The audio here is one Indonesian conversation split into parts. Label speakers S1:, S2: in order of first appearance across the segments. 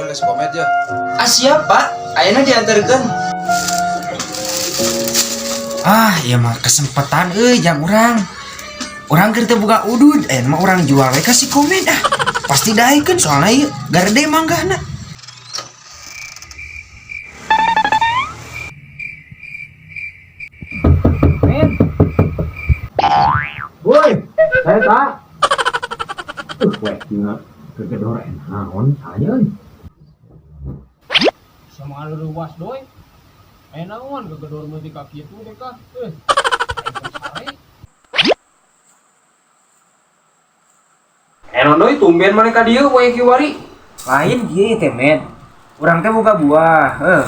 S1: ke Komet ya.
S2: Ah siap pak, ayeuna diantarkan.
S3: Ya mah kesempatan jang orang kerja buka udud mah orang jual we ka si Komet pasti daekeun soalnya ieu garede manggahna.
S4: Woi, saya tak. Weh, ingat kegedoren naon saya.
S5: Sama ada luas doi. Naon kegedor mati kaki itu deh kah?
S4: Doi tumben mana ka dieu we kiwari.
S3: Lain kieu teh men. Urang teh boga buah,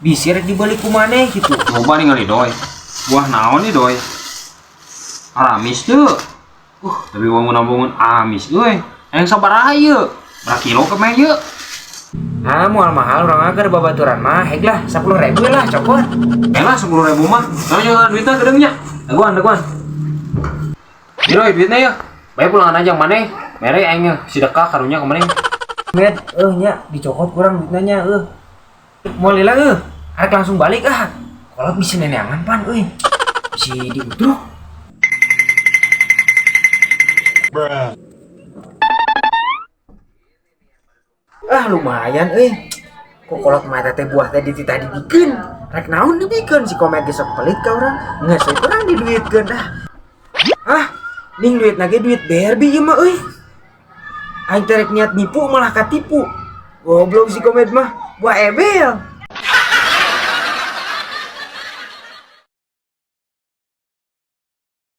S3: bisir dibeli ku maneh gitu.
S4: Coba ningali doi. Buah naon nih doi? Aramis tuh. Tapi bangun-bangun amis euy. Yang sabaraha ieu? Berapa kilo ke meh ieu?
S3: Moal mahal urang agar babaturan mah heg lah 10.000 lah cokot.
S4: Lah 10.000 mah. Nanya duitna gedeungnya. Daguan. Doi duitna ya. Bae pulangan aja maneh. Mere aing sedekah karunya kemarin.
S3: Med nya dicokot kurang duitnya Moal lila arek langsung balik kolot bisa neneangan pan si diutruk. Lumayan kok kolot mata teh buah teh dititah dibikeun rek naon dibikeun si Komet ge sok pelit ka urang ngeus urang diduitkeun ning duit nage duit Barbie ieu mah aing teh rek niat nipu malah katipu goblok si Komet mah buah ebel.